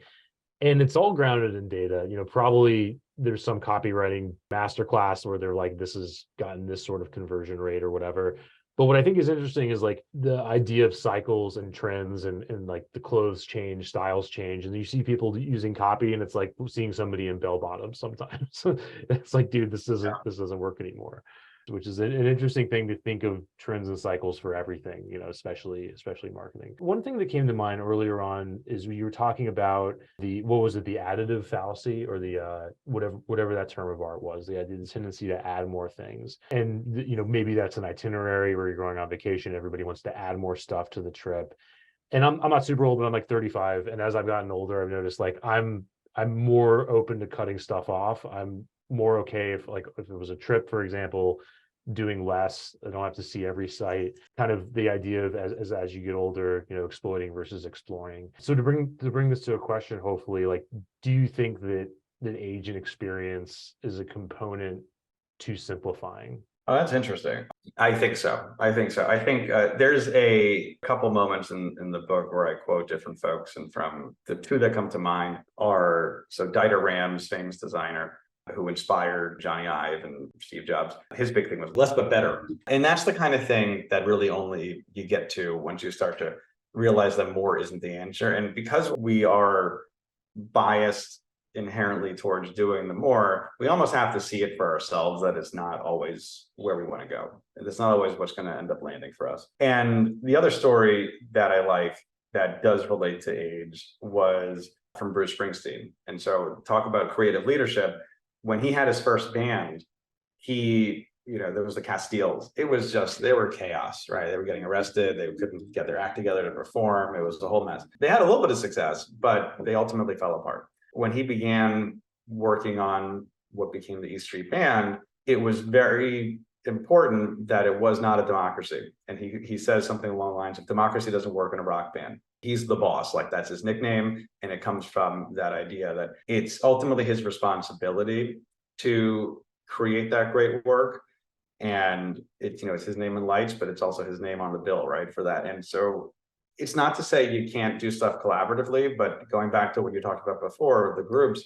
Speaker 2: and it's all grounded in data. Probably there's some copywriting masterclass where they're like, this has gotten this sort of conversion rate or whatever. But what I think is interesting is like the idea of cycles and trends and like the clothes change, styles change, and you see people using copy, and it's like seeing somebody in bell bottoms sometimes. It's like, dude, this doesn't work anymore. Which is an interesting thing to think of trends and cycles for everything, especially marketing. One thing that came to mind earlier on is when you were talking about what was it, the additive fallacy, or the whatever that term of art was, the tendency to add more things. And maybe that's an itinerary where you're going on vacation, everybody wants to add more stuff to the trip. And I'm not super old, but I'm like 35, and as I've gotten older, I've noticed like I'm more open to cutting stuff off. I'm more okay if it was a trip, for example, doing less. I don't have to see every site. Kind of the idea of as you get older, exploiting versus exploring. So to bring this to a question, hopefully, like, do you think that age and experience is a component to simplifying?
Speaker 3: Oh, that's interesting. I think so. I think there's a couple moments in the book where I quote different folks, and from the two that come to mind are, so Dieter Rams, famous designer who inspired Johnny Ive and Steve Jobs. His big thing was less but better. And that's the kind of thing that really only you get to once you start to realize that more isn't the answer. And because we are biased inherently towards doing the more, we almost have to see it for ourselves that it's not always where we want to go. It's not always what's going to end up landing for us. And the other story that I like that does relate to age was from Bruce Springsteen. And so talk about creative leadership. When he had his first band, there was the Castiles. It was just, they were chaos, right? They were getting arrested. They couldn't get their act together to perform. It was a whole mess. They had a little bit of success, but they ultimately fell apart. When he began working on what became the E Street Band, it was very important that it was not a democracy. And he says something along the lines of, democracy doesn't work in a rock band. He's the boss, like that's his nickname. And it comes from that idea that it's ultimately his responsibility to create that great work. And it's his name in lights, but it's also his name on the bill, right, for that. And so it's not to say you can't do stuff collaboratively, but going back to what you talked about before, the groups,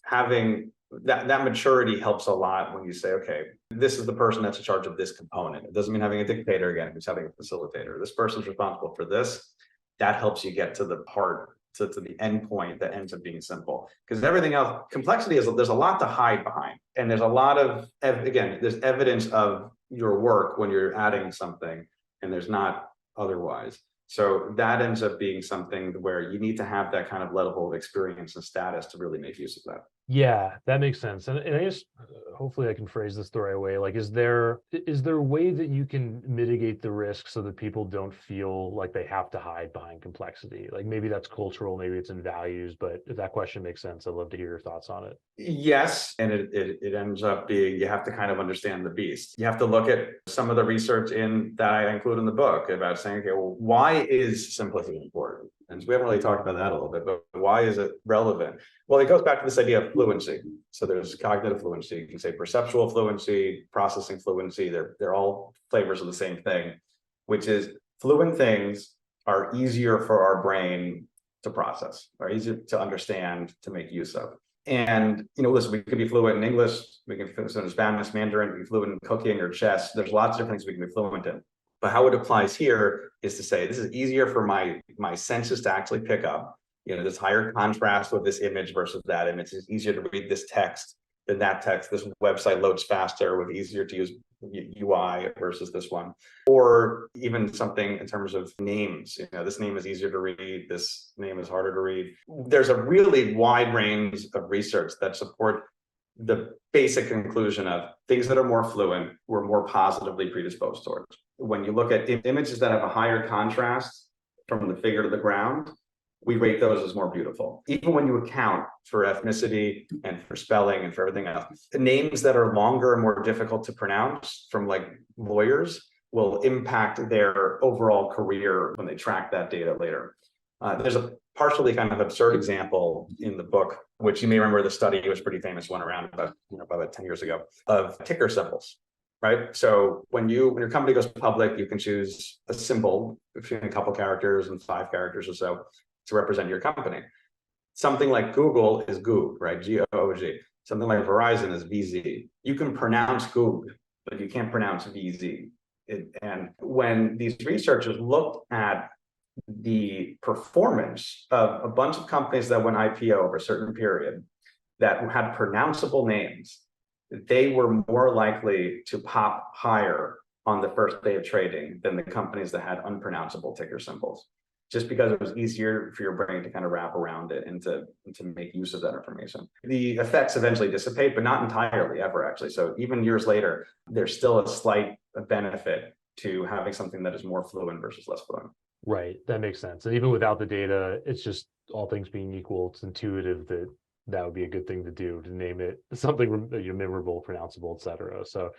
Speaker 3: having that maturity helps a lot when you say, okay, this is the person that's in charge of this component. It doesn't mean having a dictator again, it's having a facilitator. This person's responsible for this. That helps you get to the part, to the end point that ends up being simple. Because everything else, complexity there's a lot to hide behind. And there's a lot of, again, there's evidence of your work when you're adding something, and there's not otherwise. So that ends up being something where you need to have that kind of level of experience and status to really make use of that.
Speaker 2: Yeah, that makes sense. And I guess hopefully I can phrase this the right way. Like, is there a way that you can mitigate the risk so that people don't feel like they have to hide behind complexity? Like maybe that's cultural, maybe it's in values, but if that question makes sense, I'd love to hear your thoughts on it.
Speaker 3: Yes, and it ends up being, you have to kind of understand the beast. You have to look at some of the research that I include in the book about saying, okay, well, why is simplicity important? And so we haven't really talked about that a little bit, but why is it relevant? Well, it goes back to this idea of fluency. So there's cognitive fluency, you can say perceptual fluency, processing fluency. They're all flavors of the same thing, which is fluent things are easier for our brain to process, are easier to understand, to make use of. And, listen, we could be fluent in English, we can be fluent in Spanish, Mandarin, we can be fluent in cooking or chess. There's lots of different things we can be fluent in. But how it applies here is to say, this is easier for my senses to actually pick up. This higher contrast with this image versus that image. It's easier to read this text than that text. This website loads faster with easier to use UI versus this one. Or even something in terms of names. This name is easier to read, this name is harder to read. There's a really wide range of research that support the basic conclusion of things that are more fluent, we're more positively predisposed towards. When you look at images that have a higher contrast from the figure to the ground, we rate those as more beautiful. Even when you account for ethnicity and for spelling and for everything else, the names that are longer and more difficult to pronounce from like lawyers will impact their overall career when they track that data later. There's a partially kind of absurd example in the book, which you may remember the study, it was a pretty famous one around about 10 years ago, of ticker symbols, right? So when your company goes public, you can choose a symbol between a couple characters and 5 characters or so to represent your company. Something like Google is Goog, right? G-O-O-G. Something like Verizon is VZ. You can pronounce Goog, but you can't pronounce VZ. And when these researchers looked at the performance of a bunch of companies that went IPO over a certain period that had pronounceable names, they were more likely to pop higher on the first day of trading than the companies that had unpronounceable ticker symbols, just because it was easier for your brain to kind of wrap around it and to make use of that information. The effects eventually dissipate, but not entirely ever, actually. So even years later, there's still a slight benefit to having something that is more fluent versus less fluent.
Speaker 2: Right. That makes sense. And even without the data, it's just all things being equal, it's intuitive that that would be a good thing to do, to name it something memorable, pronounceable, etc. So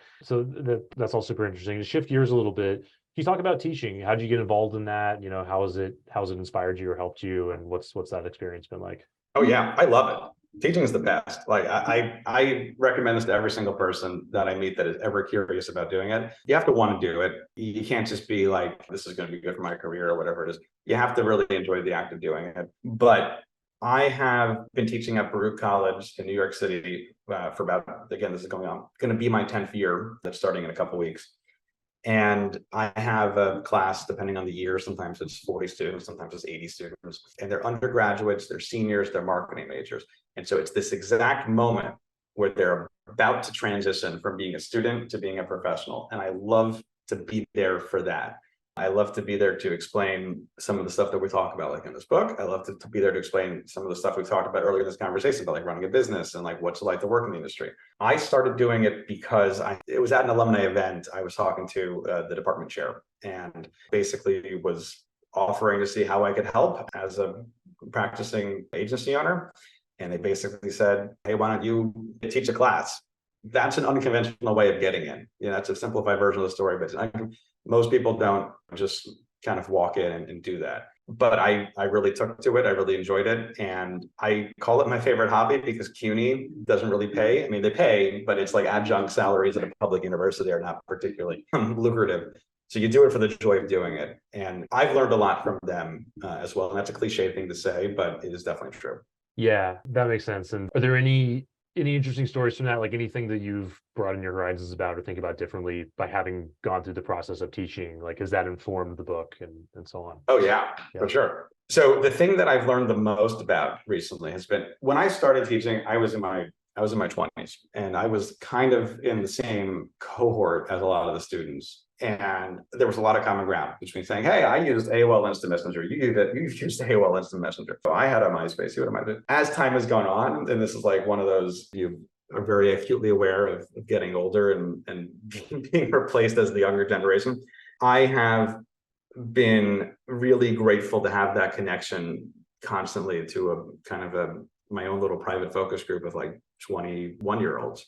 Speaker 2: that's all super interesting. To shift gears a little bit, can you talk about teaching? How did you get involved in that? How has it inspired you or helped you? And what's that experience been like?
Speaker 3: Oh yeah, I love it. Teaching is the best. Like I recommend this to every single person that I meet that is ever curious about doing it. You have to want to do it. You can't just be like, this is going to be good for my career or whatever it is. You have to really enjoy the act of doing it. But I have been teaching at Baruch College in New York City for about, again, this is going to be my 10th year. That's starting in a couple of weeks. And I have a class, depending on the year, sometimes it's 40 students, sometimes it's 80 students, and they're undergraduates, they're seniors, they're marketing majors. And so it's this exact moment where they're about to transition from being a student to being a professional. And I love to be there for that. I love to be there to explain some of the stuff that we talk about, like in this book. I love to be there to explain some of the stuff we talked about earlier in this conversation about like running a business and like what's it like to work in the industry. I started doing it because it was at an alumni event. I was talking to the department chair and basically was offering to see how I could help as a practicing agency owner. And they basically said, hey, why don't you teach a class? That's an unconventional way of getting in. That's a simplified version of the story, but most people don't just kind of walk in and do that. But I really took to it. I really enjoyed it. And I call it my favorite hobby because CUNY doesn't really pay. I mean, they pay, but it's like adjunct salaries at a public university are not particularly lucrative. So you do it for the joy of doing it. And I've learned a lot from them as well. And that's a cliche thing to say, but it is definitely true.
Speaker 2: Yeah, that makes sense. And are there any interesting stories from that, like anything that you've broadened your horizons about or think about differently by having gone through the process of teaching? Like, has that informed the book and so on?
Speaker 3: Oh yeah, for sure. So the thing that I've learned the most about recently has been when I started teaching, I was in my 20s, and I was kind of in the same cohort as a lot of the students. And there was a lot of common ground between saying, hey, I used AOL Instant Messenger. You've used AOL Instant Messenger. So I had a MySpace. You had a MySpace. As time has gone on, and this is like one of those, you are very acutely aware of getting older and being replaced as the younger generation. I have been really grateful to have that connection constantly to a kind of my own little private focus group of like 21-year-olds.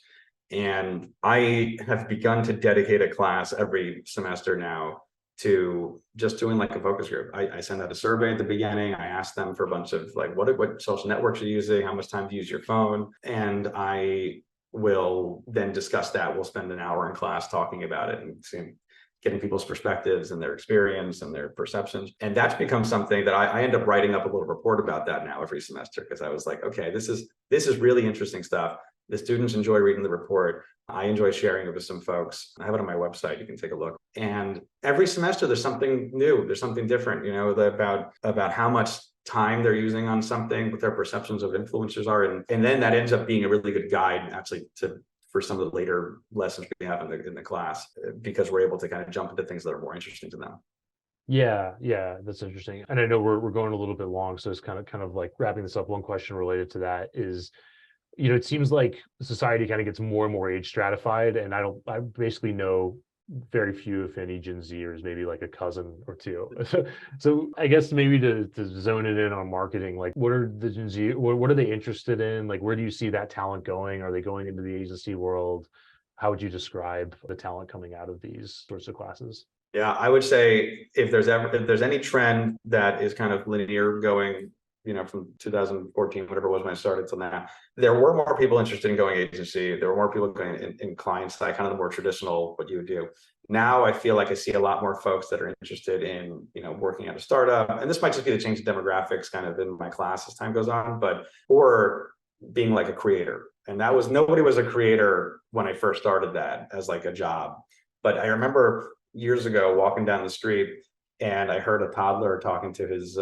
Speaker 3: And I have begun to dedicate a class every semester now to just doing like a focus group. I send out a survey at the beginning. I ask them for a bunch of like, what social networks you're using, how much time do you use your phone? And I will then discuss that. We'll spend an hour in class talking about it and getting people's perspectives and their experience and their perceptions. And that's become something that I end up writing up a little report about that now every semester, because I was like, okay, this is really interesting stuff. The students enjoy reading the report. I enjoy sharing it with some folks. I have it on my website. You can take a look. And every semester there's something new. There's something different, about how much time they're using on something, what their perceptions of influencers are. And then that ends up being a really good guide actually for some of the later lessons we have in the class, because we're able to kind of jump into things that are more interesting to them.
Speaker 2: Yeah, that's interesting. And I know we're going a little bit long, so it's kind of like wrapping this up. One question related to that is, it seems like society kind of gets more and more age stratified, and I basically know very few, if any, Gen Zers, maybe like a cousin or two. So I guess maybe to zone it in on marketing, like what are the Gen Z, what are they interested in? Like, where do you see that talent going? Are they going into the agency world? How would you describe the talent coming out of these sorts of classes?
Speaker 3: Yeah, I would say if there's any trend that is kind of linear going, from 2014, whatever it was when I started till now, there were more people interested in going agency. There were more people going in client side, kind of the more traditional, what you would do. Now I feel like I see a lot more folks that are interested in, working at a startup. And this might just be the change of demographics kind of in my class as time goes on, or being like a creator. And nobody was a creator when I first started that as like a job. But I remember years ago walking down the street, and I heard a toddler talking to his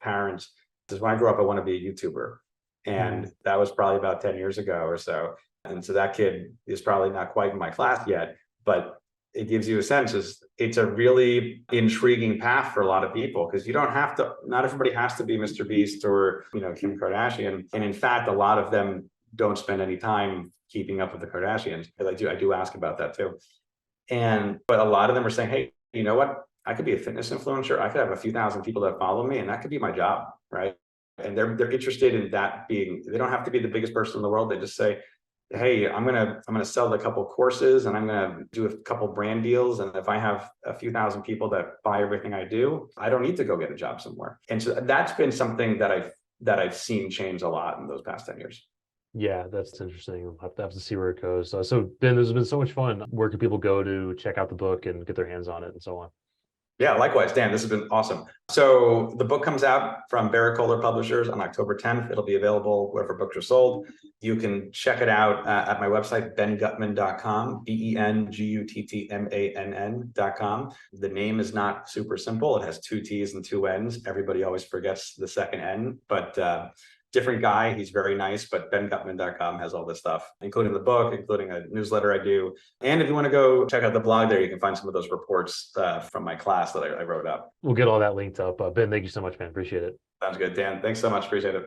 Speaker 3: parents. He says, when I grow up, I want to be a YouTuber. And that was probably about 10 years ago or so. And so that kid is probably not quite in my class yet, but it gives you a sense it's a really intriguing path for a lot of people, because you don't have to, not everybody has to be Mr. Beast or, Kim Kardashian. And in fact, a lot of them don't spend any time keeping up with the Kardashians. Because I do ask about that too. But a lot of them are saying, hey, you know what? I could be a fitness influencer. I could have a few thousand people that follow me, and that could be my job, right? And they're interested in that being. They don't have to be the biggest person in the world. They just say, hey, I'm gonna sell a couple courses, and I'm gonna do a couple brand deals. And if I have a few thousand people that buy everything I do, I don't need to go get a job somewhere. And so that's been something that I've seen change a lot in those past 10 years.
Speaker 2: Yeah, that's interesting. I'll have to see where it goes. So Ben, this has been so much fun. Where can people go to check out the book and get their hands on it and so on?
Speaker 3: Yeah, likewise, Dan, this has been awesome. So the book comes out from Barrett Kohler Publishers on October 10th. It'll be available wherever books are sold. You can check it out at my website, benguttmann.com, BenGuttmann.com. The name is not super simple. It has 2 T's and 2 N's. Everybody always forgets the second N, but different guy. He's very nice, but benguttmann.com has all this stuff, including the book, including a newsletter I do. And if you want to go check out the blog there, you can find some of those reports from my class that I wrote up.
Speaker 2: We'll get all that linked up. Ben, thank you so much, man. Appreciate it.
Speaker 3: Sounds good, Dan. Thanks so much. Appreciate it.